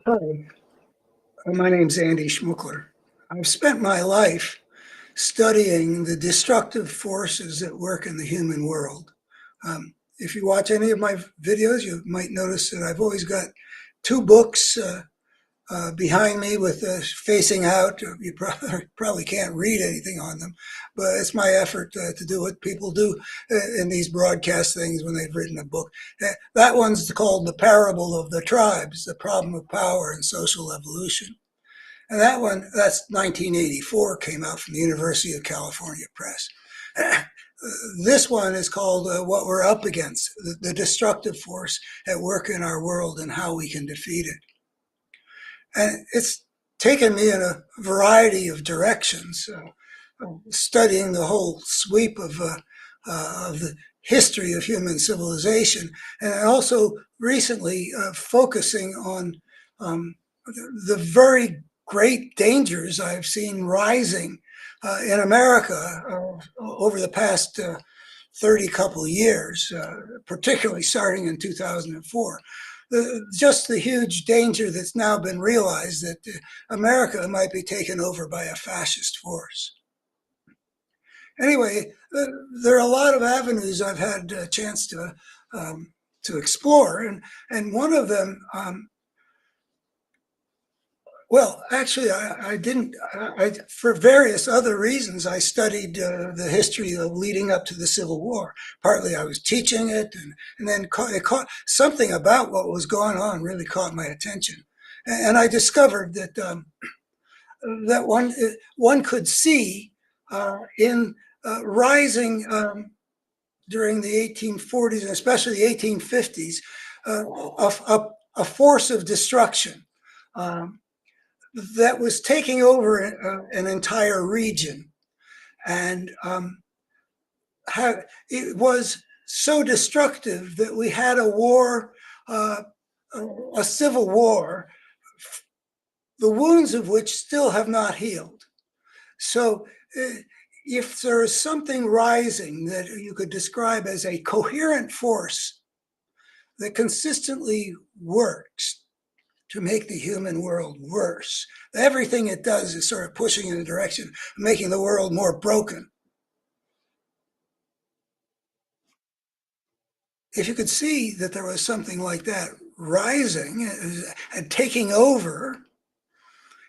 Hi, my name's Andy Schmuckler. I've spent my life studying the destructive forces at work in the human world. If you watch any of my videos, you might notice that I've always got two books behind me with facing out. You probably can't read anything on them, but it's my effort to do what people do in these broadcast things when they've written a book. That one's called The Parable of the Tribes, The Problem of Power and Social Evolution. And that one, that's 1984, came out from the University of California Press. This one is called What We're Up Against, the destructive force at work in our world and how we can defeat it. And it's taken me in a variety of directions, studying the whole sweep of the history of human civilization, and also recently focusing on the very great dangers I've seen rising in America over the past 30 couple of years, particularly starting in 2004. Just the huge danger that's now been realized that America might be taken over by a fascist force. Anyway, there are a lot of avenues I've had a chance to explore, and one of them, well, actually, I didn't. For various other reasons, I studied the history of leading up to the Civil War. Partly, I was teaching it, and then it caught something about what was going on really caught my attention, and I discovered that one could see in rising during the 1840s and especially the 1850s a force of destruction. That was taking over an entire region. And it was so destructive that we had a war, a civil war, the wounds of which still have not healed. So if there is something rising that you could describe as a coherent force that consistently works to make the human world worse. Everything it does is sort of pushing in the direction of making the world more broken. If you could see that there was something like that rising and taking over,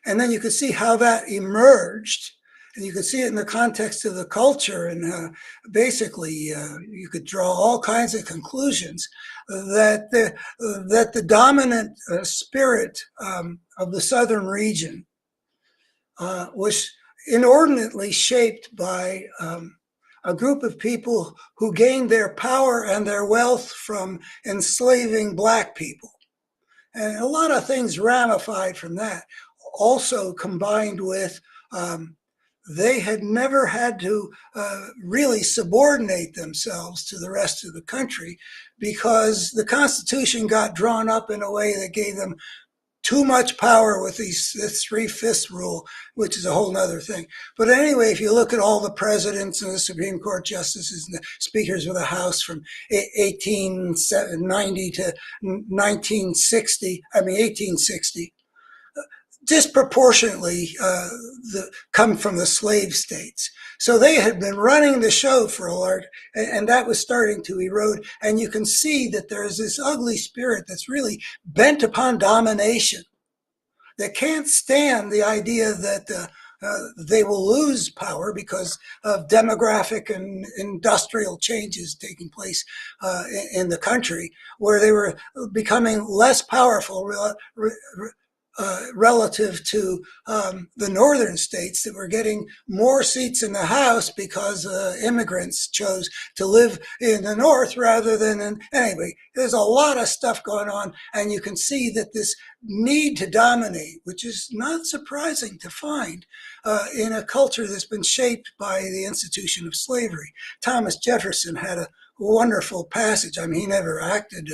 and then you could see how that emerged, and you could see it in the context of the culture, and basically you could draw all kinds of conclusions that the dominant spirit of the southern region was inordinately shaped by a group of people who gained their power and their wealth from enslaving Black people. And a lot of things ramified from that. Also combined with they had never had to really subordinate themselves to the rest of the country because the Constitution got drawn up in a way that gave them too much power with this 3/5 rule, which is a whole other thing. But anyway, if you look at all the presidents and the Supreme Court justices and the speakers of the House from 1890 to 1860, disproportionately come from the slave states. So they had been running the show for a large, and that was starting to erode. And you can see that there is this ugly spirit that's really bent upon domination, that can't stand the idea that they will lose power because of demographic and industrial changes taking place in the country, where they were becoming less powerful relative to the northern states that were getting more seats in the House because immigrants chose to live in the north rather than in. Anyway, there's a lot of stuff going on, and you can see that this need to dominate, which is not surprising to find in a culture that's been shaped by the institution of slavery. Thomas Jefferson had a wonderful passage. I mean, he never acted,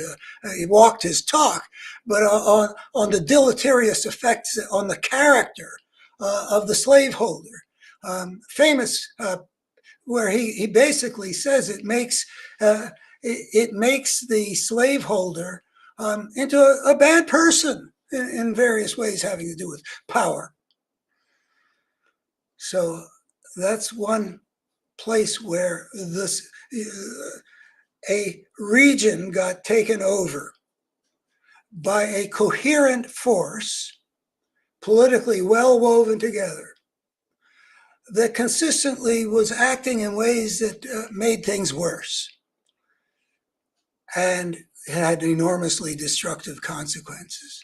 he walked his talk, but on the deleterious effects on the character of the slaveholder. Famous, where he basically says it makes the slaveholder into a bad person. in various ways having to do with power. So that's one place where this a region got taken over by a coherent force, politically well woven together, that consistently was acting in ways that made things worse and had enormously destructive consequences.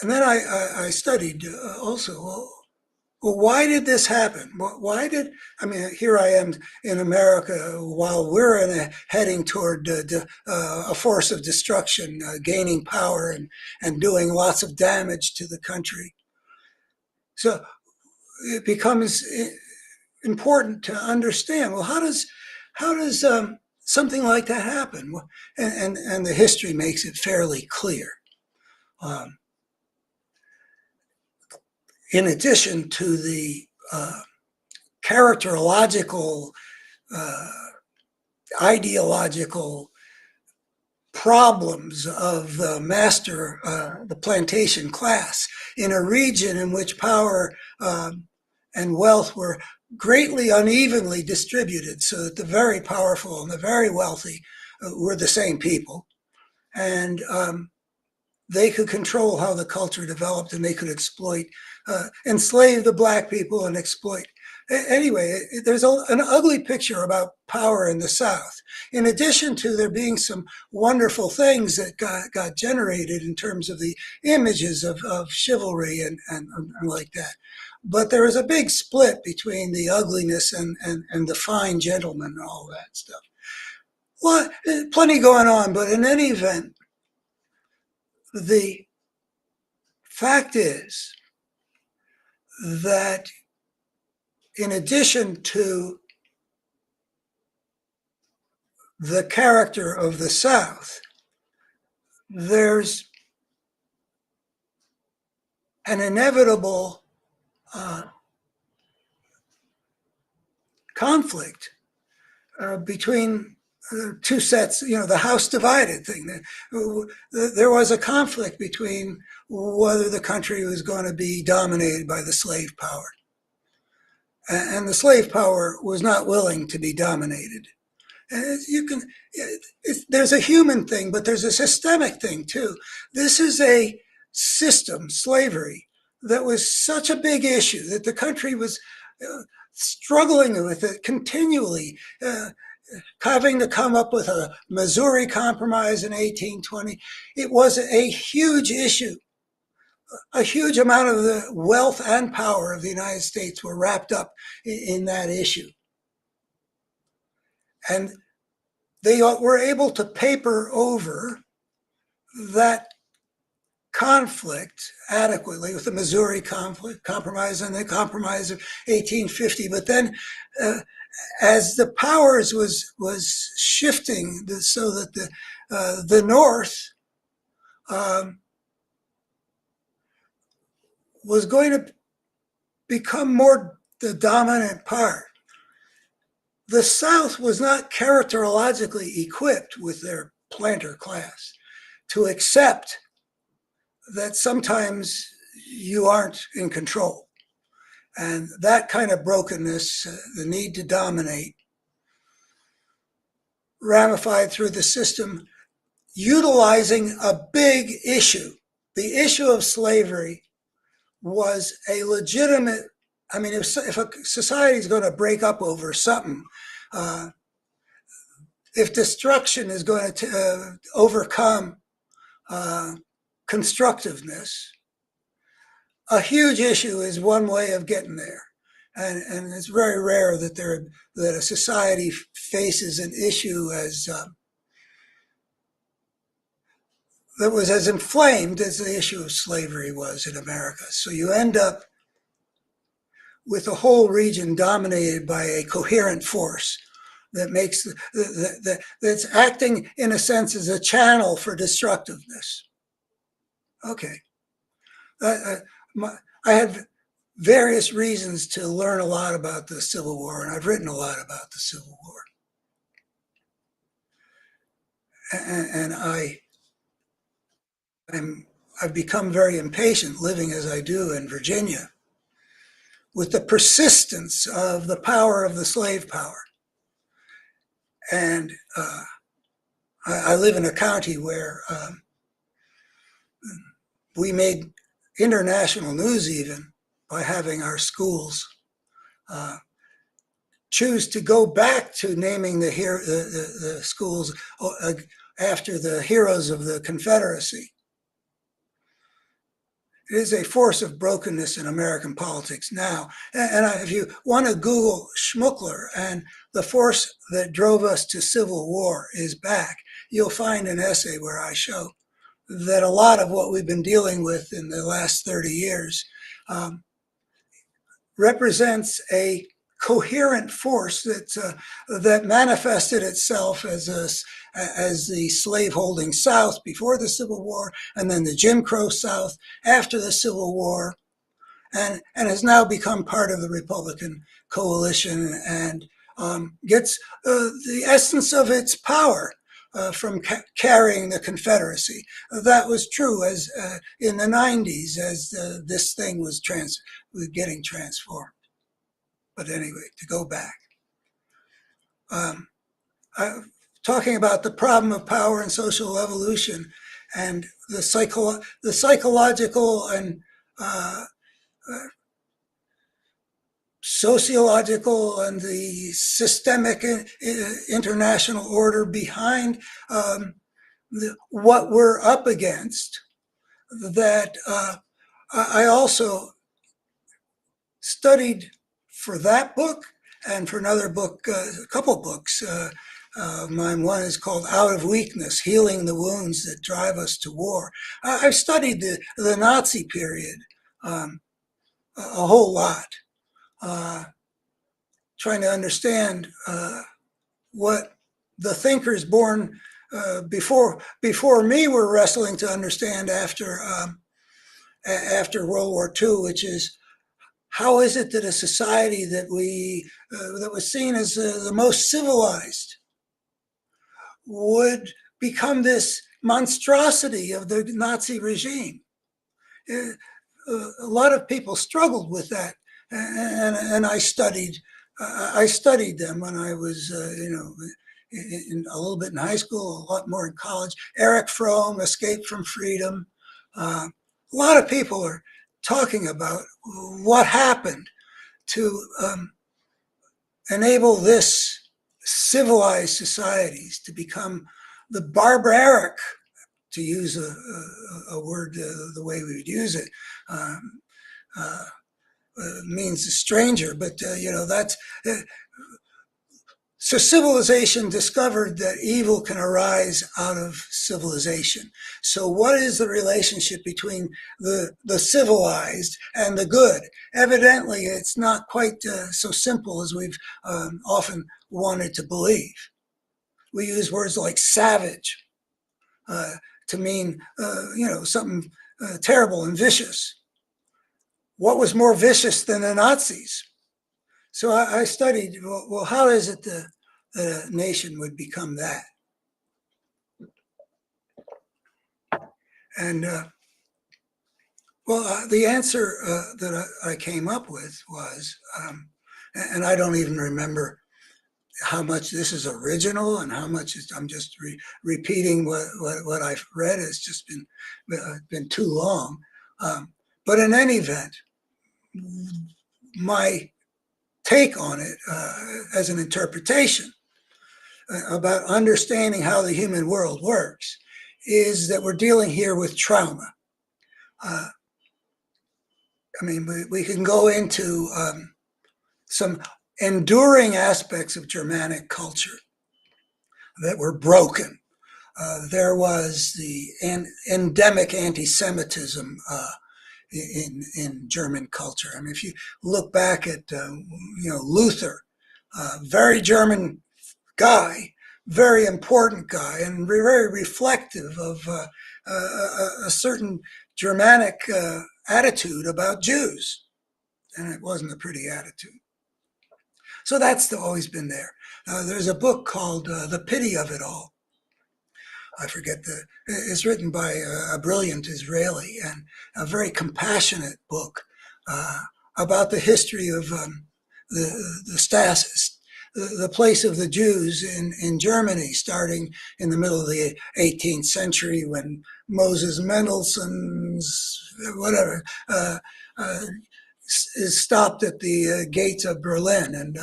And then I studied also, well, why did this happen? Why did, I mean, here I am in America while we're heading toward a force of destruction, gaining power and doing lots of damage to the country. So it becomes important to understand, well, how does something like that happen? And the history makes it fairly clear. In addition to the characterological, ideological problems of the the plantation class in a region in which power and wealth were greatly unevenly distributed, so that the very powerful and the very wealthy were the same people. And they could control how the culture developed, and they could enslave the black people and exploit. Anyway, there's an ugly picture about power in the South. In addition to there being some wonderful things that got generated in terms of the images of chivalry and like that. But there is a big split between the ugliness and the fine gentleman and all that stuff. Well, plenty going on, but in any event, the fact is that in addition to the character of the South, there's an inevitable conflict between two sets, the house divided thing. There was a conflict between whether the country was going to be dominated by the slave power. And the slave power was not willing to be dominated. And there's a human thing, but there's a systemic thing too. This is a system, slavery, that was such a big issue that the country was struggling with it continually, having to come up with a Missouri Compromise in 1820. It was a huge issue. A huge amount of the wealth and power of the United States were wrapped up in that issue. And they were able to paper over that conflict adequately with the Missouri Compromise and the Compromise of 1850. But then as the powers was shifting so that the North was going to become more the dominant part, the South was not characterologically equipped with their planter class to accept that sometimes you aren't in control. And that kind of brokenness, the need to dominate, ramified through the system, utilizing a big issue. The issue of slavery was a legitimate, I mean, if a society is going to break up over something, if destruction is going to overcome constructiveness, a huge issue is one way of getting there. And it's very rare that a society faces an issue that was as inflamed as the issue of slavery was in America. So you end up with a whole region dominated by a coherent force that makes that's acting in a sense as a channel for destructiveness. Okay, I had various reasons to learn a lot about the Civil War, and I've written a lot about the Civil War, and I've become very impatient living as I do in Virginia with the persistence of the power of the slave power. And I live in a county where we made international news even by having our schools choose to go back to naming the schools after the heroes of the Confederacy. It is a force of brokenness in American politics now. And if you want to Google Schmuckler and the force that drove us to civil war is back, you'll find an essay where I show that a lot of what we've been dealing with in the last 30 years represents a coherent force that manifested itself as the slaveholding South before the Civil War, and then the Jim Crow South after the Civil War, and has now become part of the Republican coalition and gets the essence of its power from carrying the Confederacy. That was true as in the 90s as this thing was getting transformed. But anyway, to go back, talking about the problem of power and social evolution and the psychological and sociological and the systemic international order behind what we're up against, that I also studied for that book and for another book, a couple books. Mine, one is called Out of Weakness, Healing the Wounds That Drive Us to War. I've studied the Nazi period a whole lot, trying to understand what the thinkers born before me were wrestling to understand after World War II, which is, how is it that a society that was seen as the most civilized would become this monstrosity of the Nazi regime? A lot of people struggled with that, and I studied them when I was, in a little bit in high school, a lot more in college. Eric Fromm, Escape from Freedom. A lot of people are talking about what happened to enable this civilized societies to become the barbaric, to use a word the way we would use it, means a stranger, but that's so civilization discovered that evil can arise out of civilization. So what is the relationship between the civilized and the good? Evidently, it's not quite so simple as we've often wanted to believe. We use words like savage to mean, something terrible and vicious. What was more vicious than the Nazis? So I studied, well, how is it that a nation would become that? And, the answer that I came up with was, and I don't even remember how much this is original and how much I'm just repeating what I've read. It's just been too long. But in any event, my take on it as an interpretation about understanding how the human world works is that we're dealing here with trauma. We can go into some enduring aspects of Germanic culture that were broken. There was the endemic anti-Semitism in German culture. If you look back at Luther, very German guy, very important guy, and very reflective of a certain Germanic attitude about Jews, and it wasn't a pretty attitude. So that's always been there. There's a book called The Pity of It All, I forget it's written by a brilliant Israeli and a very compassionate book about the history of the Stasis, the place of the Jews in Germany, starting in the middle of the 18th century when Moses Mendelssohn's whatever is stopped at the gates of Berlin, and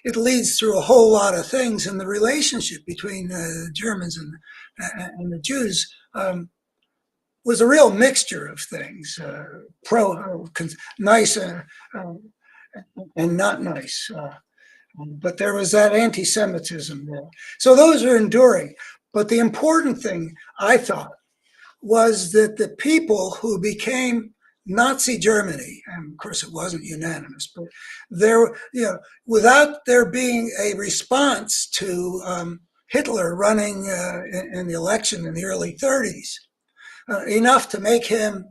it leads through a whole lot of things. And the relationship between Germans and the Jews was a real mixture of things, nice and not nice. But there was that anti-Semitism there. So those are enduring. But the important thing, I thought, was that the people who became Nazi Germany, and of course it wasn't unanimous, but there, without there being a response to Hitler running in the election in the early 30s, enough to make him,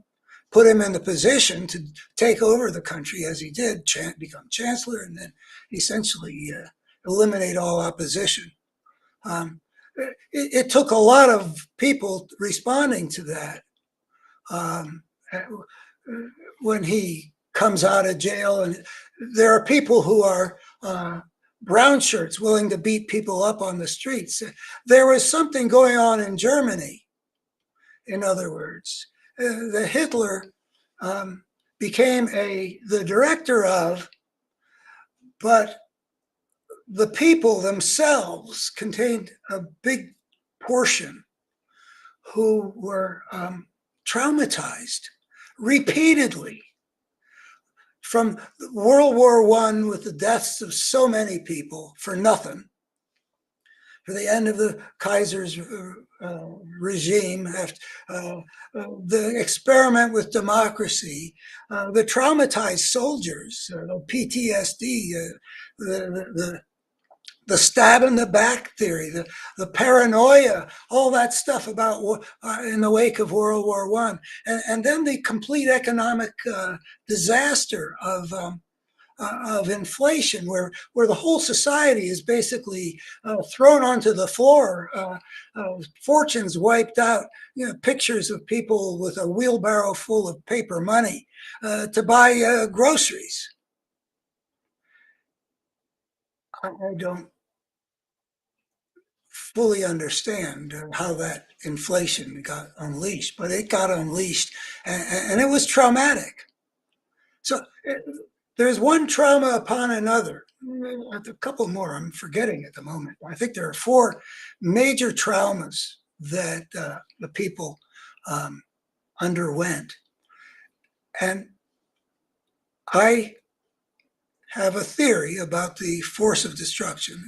put him in the position to take over the country as he did, become chancellor, and then essentially eliminate all opposition. It took a lot of people responding to that. When he comes out of jail, and there are people who are brown shirts willing to beat people up on the streets. There was something going on in Germany, in other words. The Hitler became the director of, but the people themselves contained a big portion who were traumatized repeatedly from World War I, with the deaths of so many people for nothing, for the end of the Kaiser's regime, the experiment with democracy, the traumatized soldiers, PTSD, the stab in the back theory, the paranoia, all that stuff about in the wake of World War I, and then the complete economic disaster of inflation, where the whole society is basically thrown onto the floor, fortunes wiped out, pictures of people with a wheelbarrow full of paper money to buy groceries. I don't fully understand how that inflation got unleashed, but it got unleashed, and it was traumatic. So there's one trauma upon another. A couple more I'm forgetting at the moment. I think there are 4 major traumas that the people underwent. And I have a theory about the force of destruction.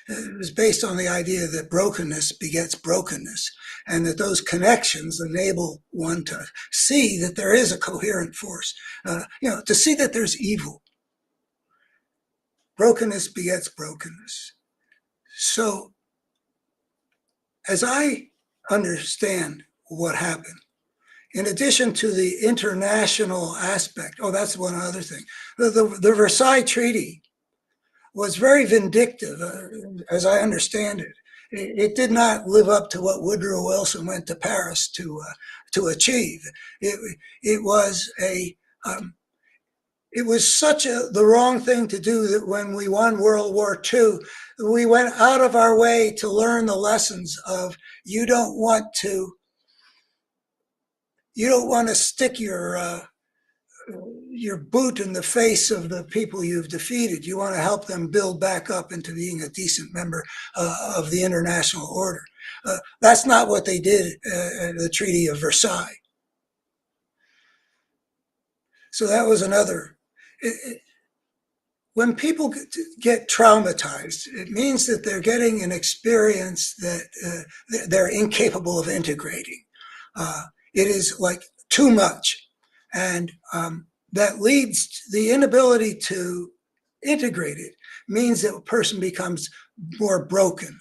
It was based on the idea that brokenness begets brokenness, and that those connections enable one to see that there is a coherent force, to see that there's evil. Brokenness begets brokenness. So, as I understand what happened, in addition to the international aspect, that's one other thing. The Versailles Treaty was very vindictive, as I understand it. It did not live up to what Woodrow Wilson went to Paris to achieve. It was such the wrong thing to do that when we won World War II, we went out of our way to learn the lessons of you don't want to stick your boot in the face of the people you've defeated. You want to help them build back up into being a decent member of the international order. That's not what they did at the Treaty of Versailles. So that was another. When people get traumatized, it means that they're getting an experience that they're incapable of integrating. It is like too much. And that leads to the inability to integrate it, means that a person becomes more broken.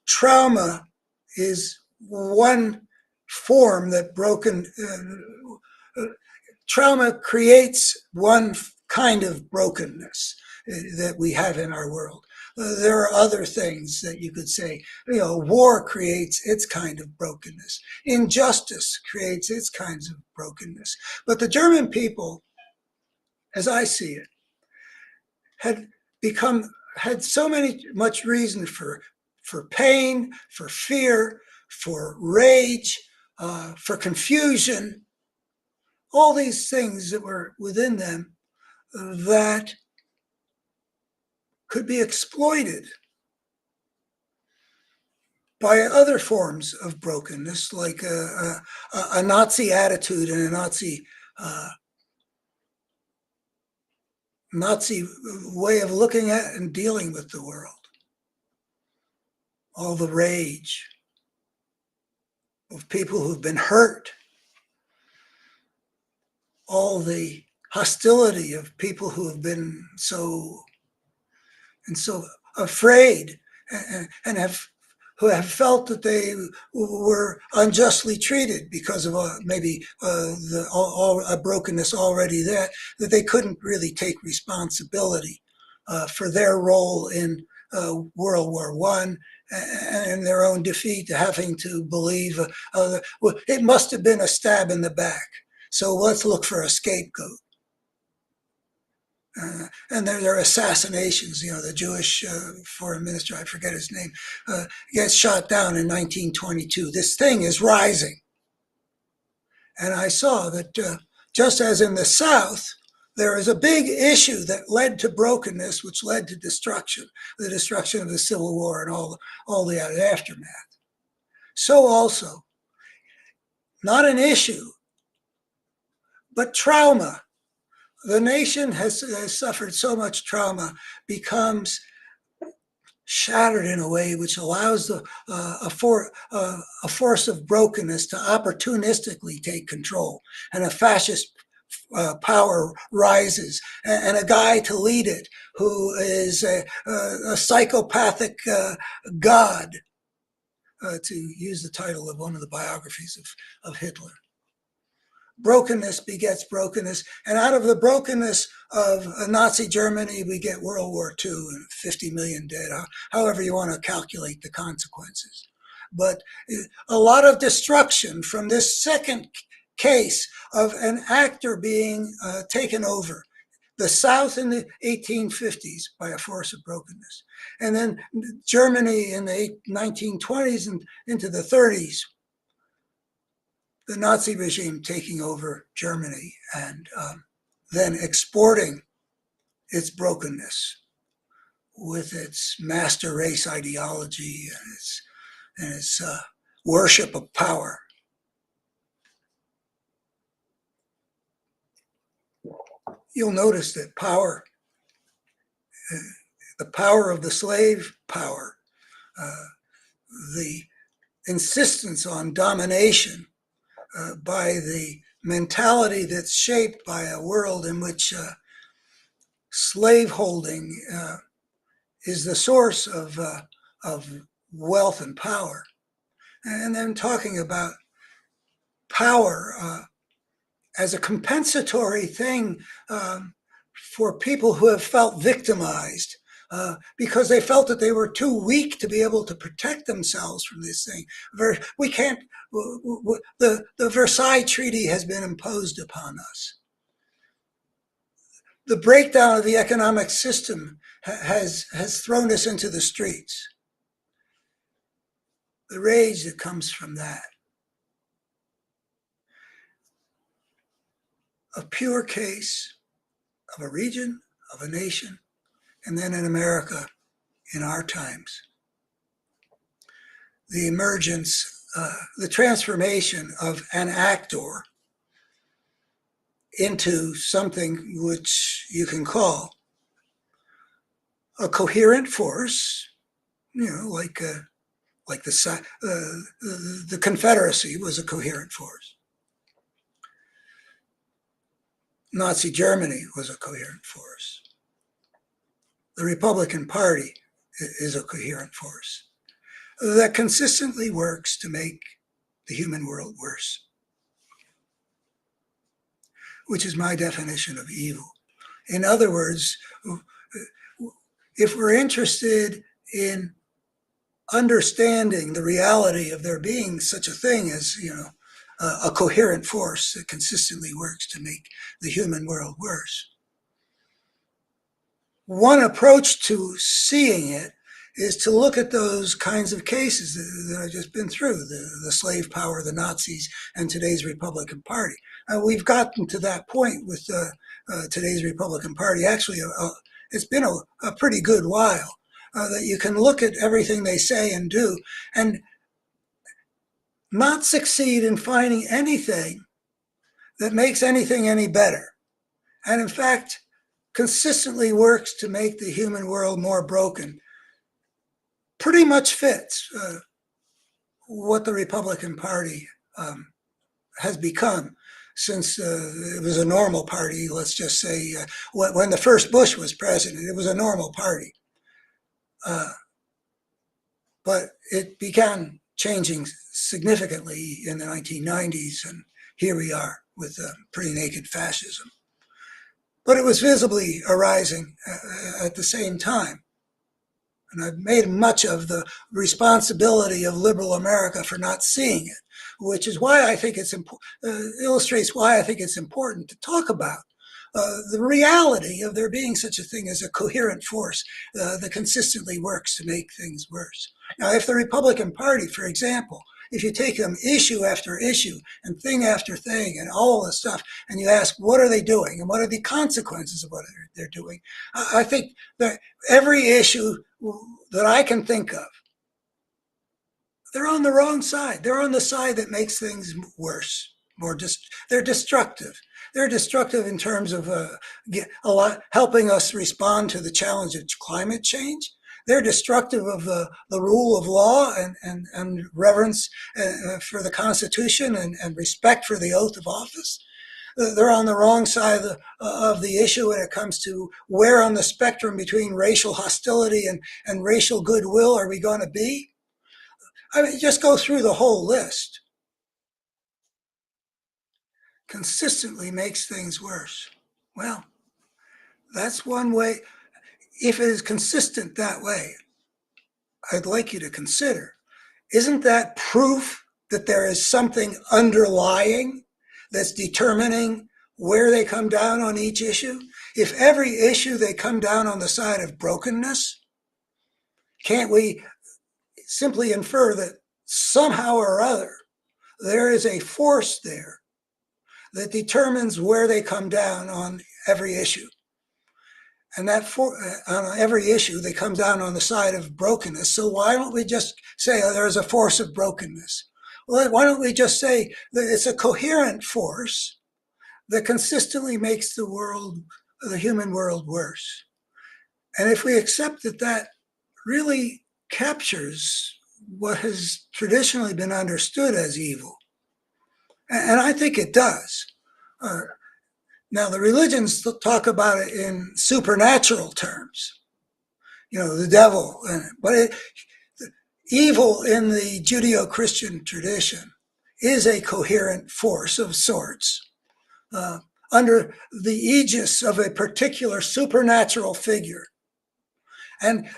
Trauma is one form that trauma creates one kind of brokenness that we have in our world. There are other things that you could say. War creates its kind of brokenness. Injustice creates its kinds of brokenness. But the German people, as I see it, had so much reason for pain, for fear, for rage, for confusion, all these things that were within them that could be exploited by other forms of brokenness, like a Nazi attitude and a Nazi way of looking at and dealing with the world. All the rage of people who've been hurt, all the hostility of people who have been so afraid and who have felt that they were unjustly treated because of maybe a brokenness already there, that they couldn't really take responsibility for their role in World War I and their own defeat, having to believe it must have been a stab in the back. So let's look for a scapegoat. And there are assassinations. The Jewish foreign minister, I forget his name, gets shot down in 1922. This thing is rising. And I saw that just as in the South, there is a big issue that led to brokenness, which led to destruction, the destruction of the Civil War and all the aftermath. So also, not an issue, but trauma. The nation has suffered so much trauma, becomes shattered in a way which allows a force of brokenness to opportunistically take control, and a fascist power rises, and a guy to lead it who is a psychopathic god, to use the title of one of the biographies of Hitler. Brokenness begets brokenness, and out of the brokenness of Nazi Germany, we get World War II and 50 million dead, however you want to calculate the consequences. But a lot of destruction from this second case of an actor being taken over. The South in the 1850s by a force of brokenness, and then Germany in the 1920s and into the 30s. The Nazi regime taking over Germany and then exporting its brokenness with its master race ideology and its worship of power. You'll notice that power, the power of the slave power, the insistence on domination, by the mentality that's shaped by a world in which slaveholding is the source of wealth and power. And then talking about power as a compensatory thing for people who have felt victimized, because they felt that they were too weak to be able to protect themselves from this thing. We can't, the Versailles Treaty has been imposed upon us. The breakdown of the economic system has thrown us into the streets. The rage that comes from that. A pure case of a region, of a nation, and then in America, in our times. The emergence, the transformation of an actor into something which you can call a coherent force, like the Confederacy was a coherent force. Nazi Germany was a coherent force. The Republican Party is a coherent force that consistently works to make the human world worse, which is my definition of evil. In other words, if we're interested in understanding the reality of there being such a thing as, a coherent force that consistently works to make the human world worse. One approach to seeing it is to look at those kinds of cases that I've just been through, the slave power, the Nazis, and today's Republican Party. We've gotten to that point with today's Republican Party. Actually, it's been a pretty good while that you can look at everything they say and do and not succeed in finding anything that makes anything any better. And in fact, consistently works to make the human world more broken. Pretty much fits what the Republican Party has become since it was a normal party. Let's just say when the first Bush was president, it was a normal party. But it began changing significantly in the 1990s, and here we are with pretty naked fascism. But it was visibly arising at the same time. And I've made much of the responsibility of liberal America for not seeing it, which is why I think it's illustrates why I think it's important to talk about the reality of there being such a thing as a coherent force that consistently works to make things worse. Now, if the Republican Party, for example, if you take them issue after issue and thing after thing and all this stuff, and you ask, what are they doing and what are the consequences of what they're doing? I think that every issue that I can think of, they're on the wrong side. They're on the side that makes things worse. They're destructive. They're destructive in terms of helping us respond to the challenge of climate change. They're destructive of the rule of law and reverence for the Constitution and respect for the oath of office. They're on the wrong side of the issue when it comes to where on the spectrum between racial hostility and racial goodwill are we going to be. I mean, just go through the whole list. Consistently makes things worse. Well, that's one way. If it is consistent that way, I'd like you to consider, isn't that proof that there is something underlying that's determining where they come down on each issue? If every issue they come down on the side of brokenness, can't we simply infer that somehow or other there is a force there that determines where they come down on every issue? And that on every issue, they come down on the side of brokenness. So why don't we just say there's a force of brokenness? Well, why don't we just say that it's a coherent force that consistently makes the human world worse? And if we accept that that really captures what has traditionally been understood as evil, and I think it does. Now, the religions talk about it in supernatural terms, the devil. But evil in the Judeo-Christian tradition is a coherent force of sorts under the aegis of a particular supernatural figure. And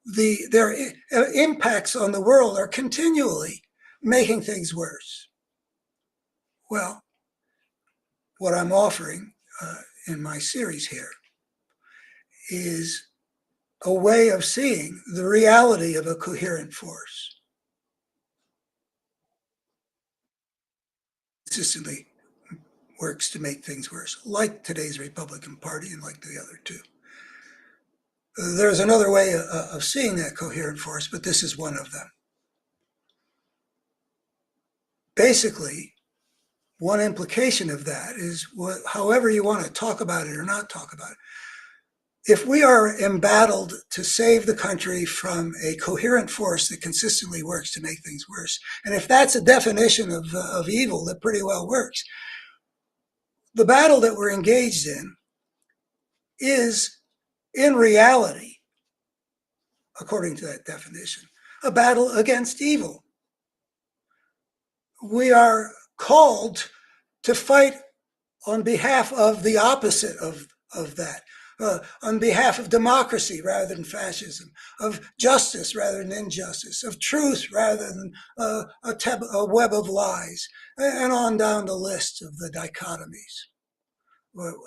their impacts on the world are continually making things worse. Well, what I'm offering in my series here is a way of seeing the reality of a coherent force. Consistently works to make things worse, like today's Republican Party and like the other two. There's another way of seeing that coherent force, but this is one of them. Basically, one implication of that is however you want to talk about it or not talk about it. If we are embattled to save the country from a coherent force that consistently works to make things worse, and if that's a definition of evil that pretty well works, the battle that we're engaged in is, in reality, according to that definition, a battle against evil. We are called to fight on behalf of the opposite of that, on behalf of democracy rather than fascism, of justice rather than injustice, of truth rather than a web of lies, and on down the list of the dichotomies.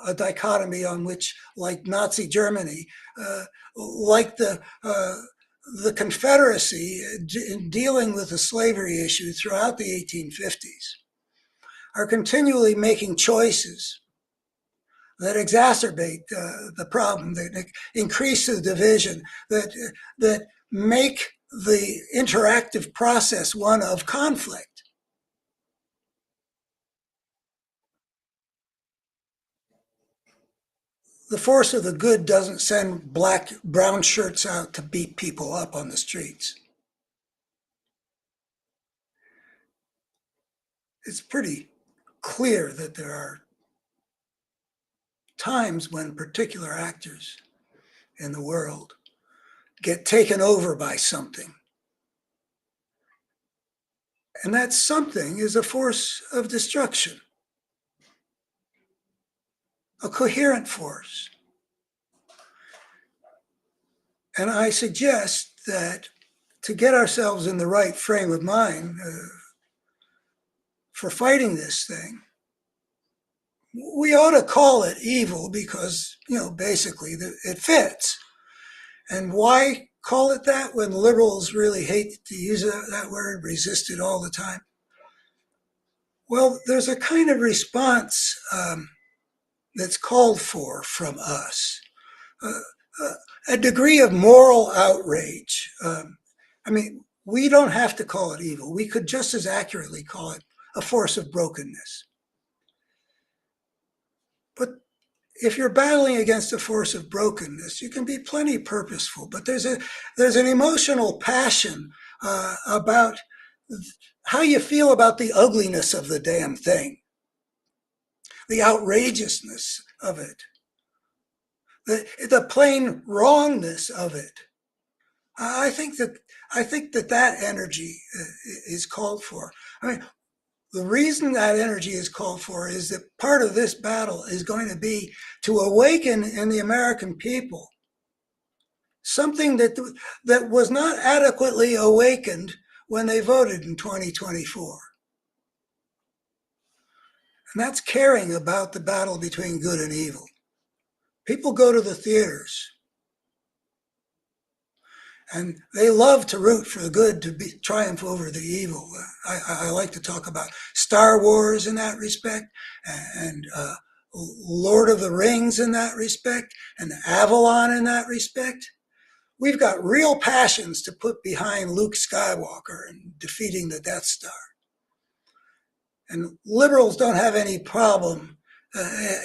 A dichotomy on which, like Nazi Germany, like the Confederacy in dealing with the slavery issue throughout the 1850s, are continually making choices that exacerbate the problem, that increase the division, that make the interactive process one of conflict. The force of the good doesn't send brown shirts out to beat people up on the streets. It's pretty clear that there are times when particular actors in the world get taken over by something. And that something is a force of destruction, a coherent force. And I suggest that to get ourselves in the right frame of mind for fighting this thing, we ought to call it evil because, basically it fits. And why call it that when liberals really hate to use that word, resist it all the time? Well, there's a kind of response that's called for from us, a degree of moral outrage. We don't have to call it evil. We could just as accurately call it a force of brokenness. But if you're battling against a force of brokenness, you can be plenty purposeful. But there's an emotional passion about how you feel about the ugliness of the damn thing, the outrageousness of it, the plain wrongness of it. I think that energy is called for. The reason that energy is called for is that part of this battle is going to be to awaken in the American people something that was not adequately awakened when they voted in 2024. And that's caring about the battle between good and evil. People go to the theaters and they love to root for the good to triumph over the evil. I like to talk about Star Wars in that respect, and Lord of the Rings in that respect, and Avalon in that respect. We've got real passions to put behind Luke Skywalker and defeating the Death Star. And liberals don't have any problem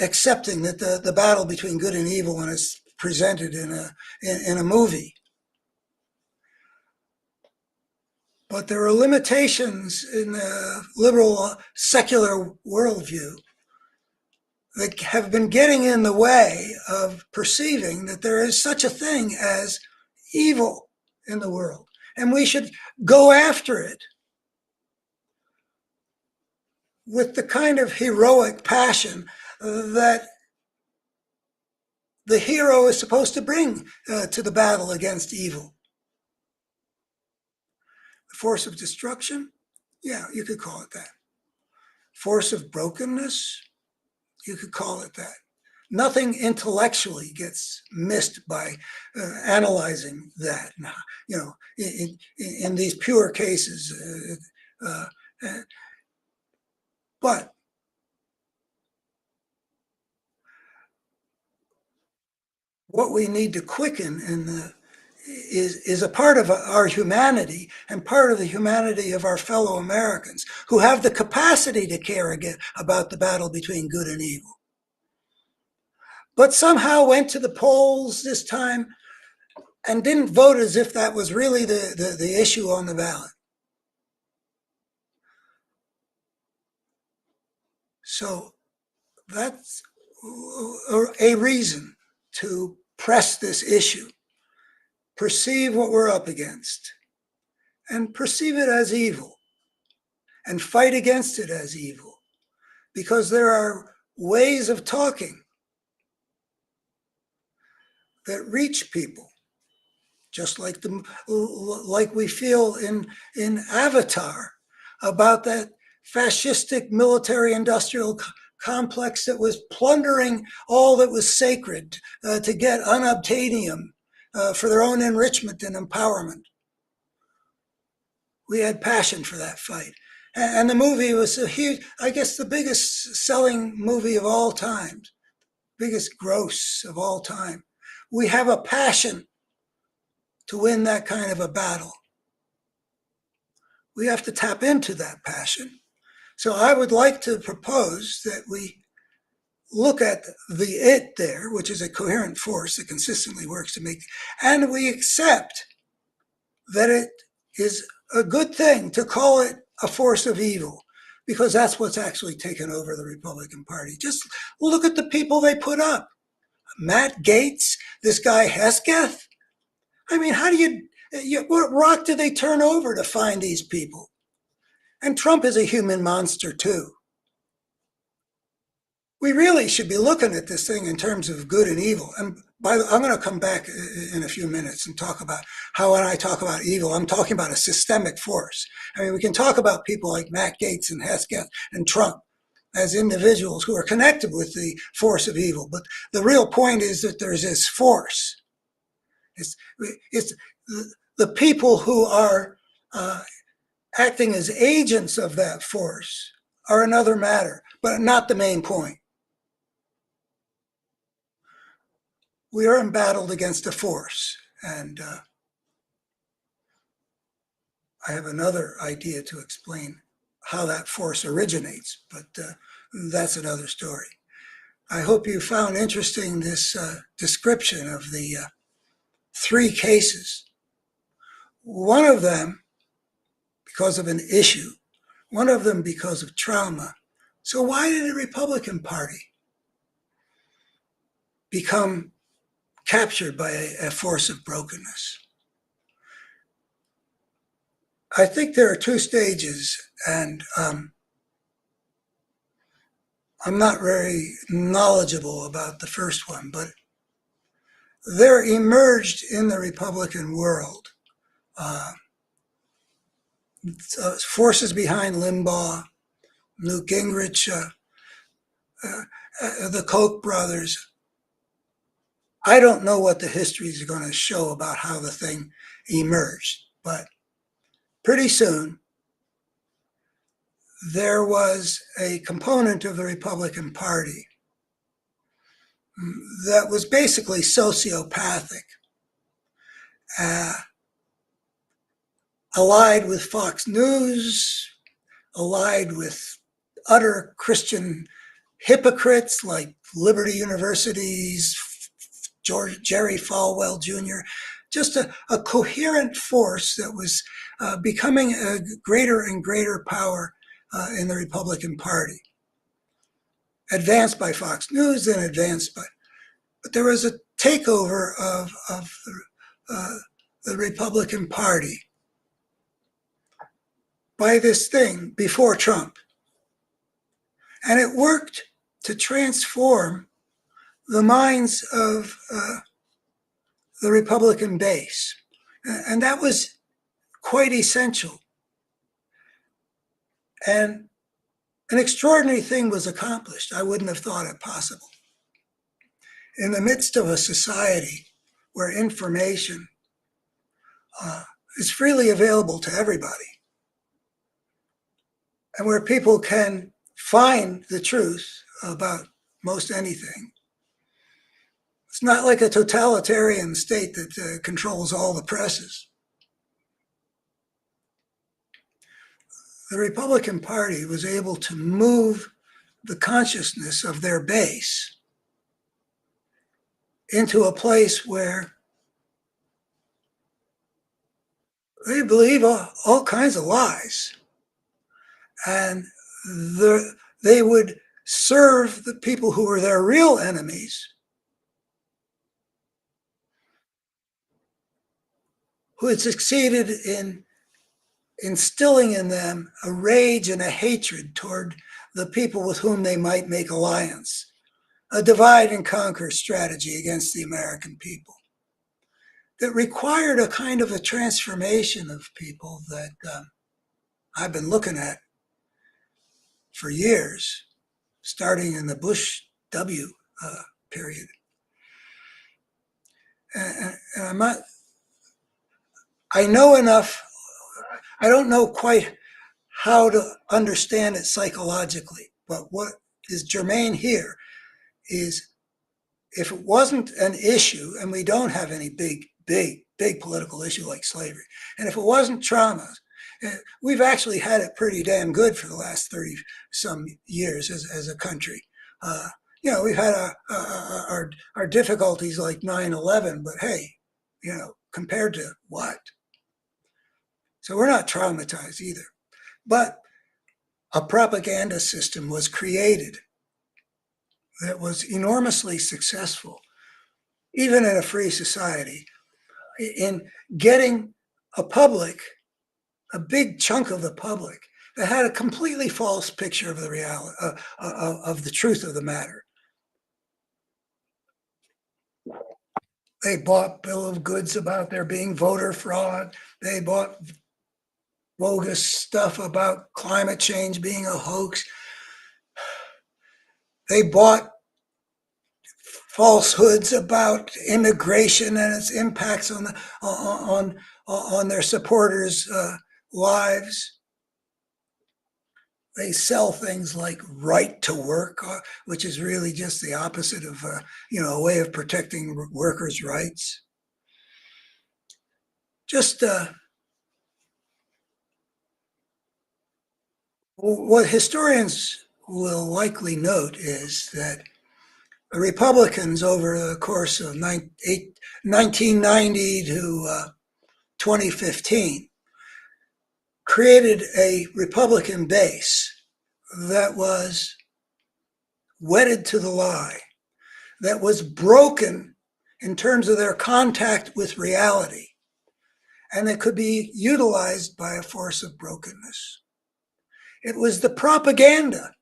accepting that the battle between good and evil, when it's presented in a movie. But there are limitations in the liberal secular worldview that have been getting in the way of perceiving that there is such a thing as evil in the world. And we should go after it with the kind of heroic passion that the hero is supposed to bring to the battle against evil. Force of destruction? Yeah, you could call it that. Force of brokenness? You could call it that. Nothing intellectually gets missed by analyzing that. In these pure cases. But what we need to quicken is a part of our humanity and part of the humanity of our fellow Americans who have the capacity to care again about the battle between good and evil. But somehow went to the polls this time and didn't vote as if that was really the issue on the ballot. So that's a reason to press this issue, perceive what we're up against, and perceive it as evil, and fight against it as evil, because there are ways of talking that reach people, just like we feel in Avatar about that fascistic military-industrial complex that was plundering all that was sacred to get unobtainium for their own enrichment and empowerment. We had passion for that fight. And the movie was a huge, I guess the biggest selling movie of all time, biggest gross of all time. We have a passion to win that kind of a battle. We have to tap into that passion. So I would like to propose that we look at the it there, which is a coherent force that consistently works to make, and we accept that it is a good thing to call it a force of evil, because that's what's actually taken over the Republican Party. Just look at the people they put up. Matt Gaetz, this guy Hesketh. I mean, how do what rock did they turn over to find these people? And Trump is a human monster too. We really should be looking at this thing in terms of good and evil. And I'm going to come back in a few minutes and talk about how when I talk about evil, I'm talking about a systemic force. I mean, we can talk about people like Matt Gaetz and Hesketh and Trump as individuals who are connected with the force of evil. But the real point is that there's this force. It's the people who are acting as agents of that force are another matter, but not the main point. We are embattled against a force, and I have another idea to explain how that force originates, but that's another story. I hope you found interesting this description of the 3 cases. One of them because of an issue, one of them because of trauma. So why did the Republican Party become captured by a force of brokenness? I think there are 2 stages, and I'm not very knowledgeable about the first one, but there emerged in the Republican world forces behind Limbaugh, Newt Gingrich, the Koch brothers. I don't know what the history is going to show about how the thing emerged, but pretty soon there was a component of the Republican Party that was basically sociopathic, allied with Fox News, allied with utter Christian hypocrites like Liberty University's Jerry Falwell Jr., just a coherent force that was becoming a greater and greater power in the Republican Party. Advanced by Fox News, then advanced by, but there was a takeover of the Republican Party by this thing before Trump. And it worked to transform the minds of the Republican base. And that was quite essential. And an extraordinary thing was accomplished. I wouldn't have thought it possible. In the midst of a society where information is freely available to everybody, and where people can find the truth about most anything. It's not like a totalitarian state that controls all the presses. The Republican Party was able to move the consciousness of their base into a place where they believe all kinds of lies. And they would serve the people who were their real enemies, who had succeeded in instilling in them a rage and a hatred toward the people with whom they might make alliance. a divide and conquer strategy against the American people that required a kind of a transformation of people that I've been looking at for years, starting in the Bush W period. And I'm not, I know enough, I don't know quite how to understand it psychologically, but what is germane here is if it wasn't an issue, and we don't have any big political issue like slavery, and if it wasn't trauma, we've actually had it pretty damn good for the last 30 some years as a country. You know, we've had our difficulties like 9/11, but hey, you know, compared to what? So we're not traumatized either. But a propaganda system was created that was enormously successful, even in a free society, in getting a public, a big chunk of the public, that had a completely false picture of the reality, of the truth of the matter. They bought bill of goods about there being voter fraud. They bought bogus stuff about climate change being a hoax. They bought falsehoods about immigration and its impacts on their supporters' lives. They sell things like right to work, which is really just the opposite of you know, a way of protecting workers' rights. Just what historians will likely note is that the Republicans over the course of 1990 to 2015 created a Republican base that was wedded to the lie, that was broken in terms of their contact with reality, and that could be utilized by a force of brokenness. It was the propaganda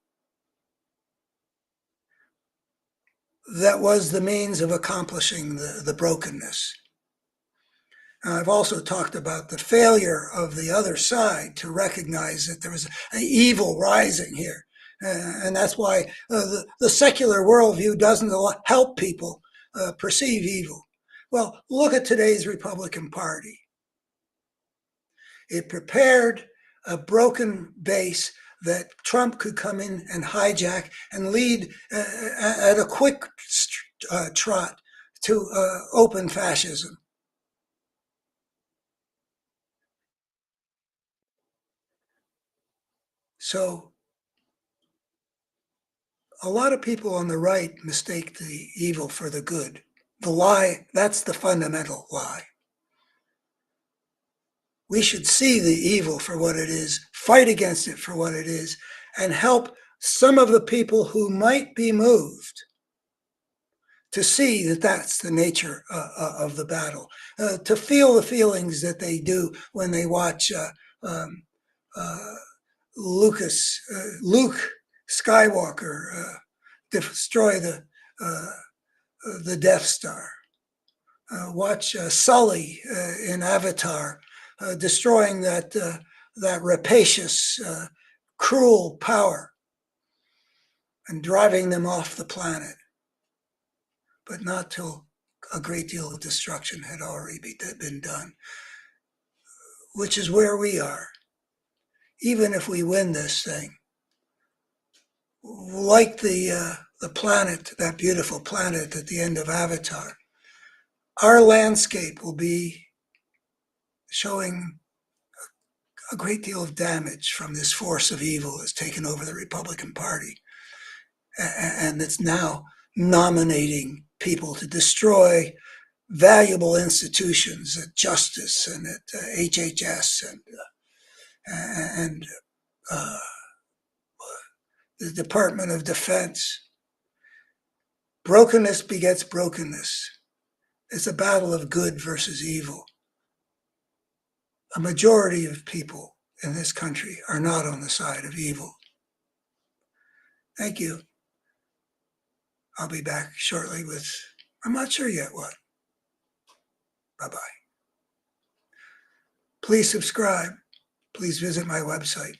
that was the means of accomplishing the brokenness. I've also talked about the failure of the other side to recognize that there was an evil rising here. And that's why the secular worldview doesn't help people perceive evil. Well, look at today's Republican Party. It prepared a broken base that Trump could come in and hijack and lead at a quick trot to open fascism. So a lot of people on the right mistake the evil for the good. The lie, that's the fundamental lie. We should see the evil for what it is, fight against it for what it is, and help some of the people who might be moved to see that that's the nature of the battle, to feel the feelings that they do when they watch Luke Skywalker destroy the Death Star. Watch Sully in Avatar destroying that rapacious, cruel power and driving them off the planet, but not till a great deal of destruction had already been done, which is where we are. Even if we win this thing, like the planet, that beautiful planet at the end of Avatar, our landscape will be showing a great deal of damage from this force of evil that's taken over the Republican Party, and it's now nominating people to destroy valuable institutions at Justice and at HHS and the Department of Defense. Brokenness begets brokenness. It's a battle of good versus evil. A majority of people in this country are not on the side of evil. Thank you. I'll be back shortly with, I'm not sure yet what. Bye-bye. Please subscribe. Please visit my website.